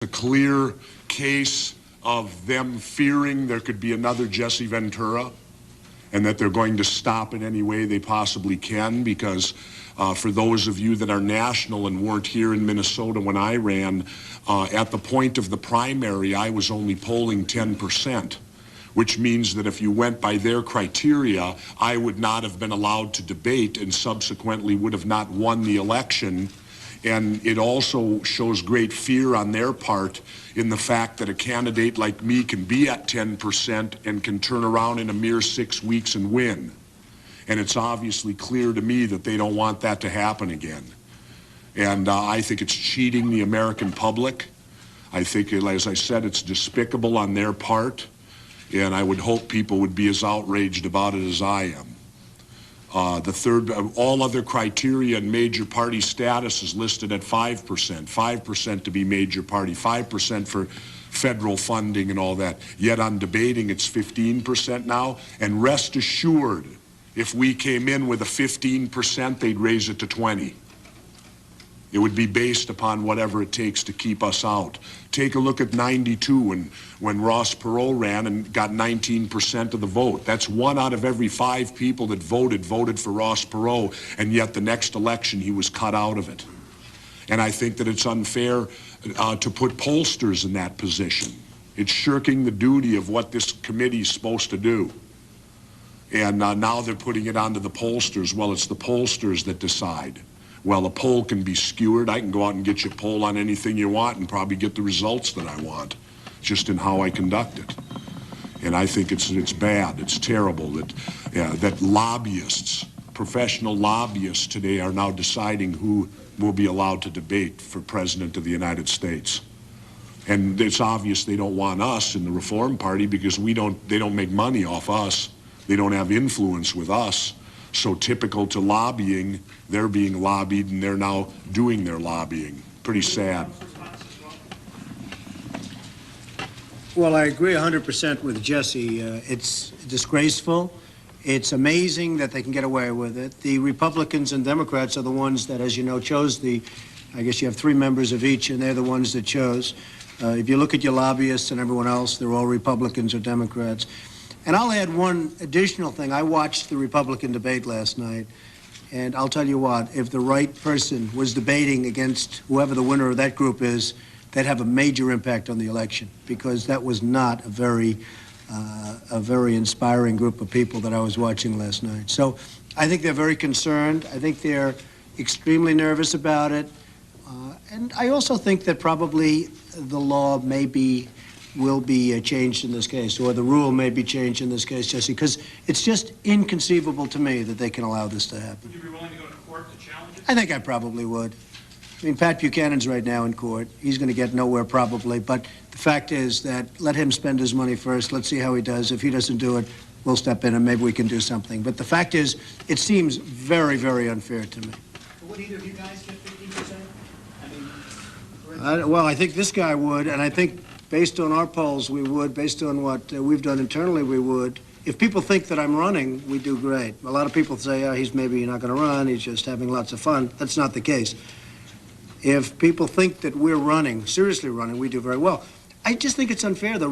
a clear case of them fearing there could be another Jesse Ventura and that they're going to stop in any way they possibly can, because for those of you that are national and weren't here in Minnesota when I ran, at the point of the primary, I was only polling 10%, which means that if you went by their criteria, I would not have been allowed to debate and subsequently would have not won the election. And it also shows great fear on their part in the fact that a candidate like me can be at 10% and can turn around in a mere 6 weeks and win. And it's obviously clear to me that they don't want that to happen again. And I think it's cheating the American public. I think, as I said, it's despicable on their part. And I would hope people would be as outraged about it as I am. The third, all other criteria and major party status is listed at 5%, 5% to be major party, 5% for federal funding and all that. Yet on debating, it's 15% now. And rest assured, if we came in with a 15%, they'd raise it to 20. It would be based upon whatever it takes to keep us out. Take a look at 92 when Ross Perot ran and got 19% of the vote. That's 1 out of every 5 people that voted for Ross Perot, and yet the next election he was cut out of it. And I think that it's unfair to put pollsters in that position. It's shirking the duty of what this committee is supposed to do. And now they're putting it onto the pollsters. Well, it's the pollsters that decide. Well, a poll can be skewered. I can go out and get you a poll on anything you want and probably get the results that I want, just in how I conduct it. And I think it's bad. It's terrible that lobbyists, professional lobbyists today are now deciding who will be allowed to debate for President of the United States. And it's obvious they don't want us in the Reform Party because they don't make money off us. They don't have influence with us. So typical to lobbying, they're being lobbied and they're now doing their lobbying. Pretty sad. Well, I agree 100% with Jesse. It's disgraceful. It's amazing that they can get away with it. The Republicans and Democrats are the ones that, as you know, chose I guess you have 3 members of each, and they're the ones that chose. If you look at your lobbyists and everyone else, they're all Republicans or Democrats. And I'll add one additional thing. I watched the Republican debate last night, and I'll tell you what, if the right person was debating against whoever the winner of that group is, they'd have a major impact on the election, because that was not a very inspiring group of people that I was watching last night. So I think they're very concerned. I think they're extremely nervous about it. And I also think that probably the law will be changed in this case, or the rule may be changed in this case, Jesse, because it's just inconceivable to me that they can allow this to happen. Would you be willing to go to court to challenge it? I think I probably would. I mean, Pat Buchanan's right now in court. He's going to get nowhere probably, but the fact is that let him spend his money first. Let's see how he does. If he doesn't do it, we'll step in and maybe we can do something. But the fact is, it seems very, very unfair to me. Would either of you guys get 15%? Well, I think this guy would, and I think based on our polls, we would. Based on what we've done internally, we would. If people think that I'm running, we do great. A lot of people say, oh, he's maybe not going to run. He's just having lots of fun. That's not the case. If people think that we're running, seriously running, we do very well. I just think it's unfair, though.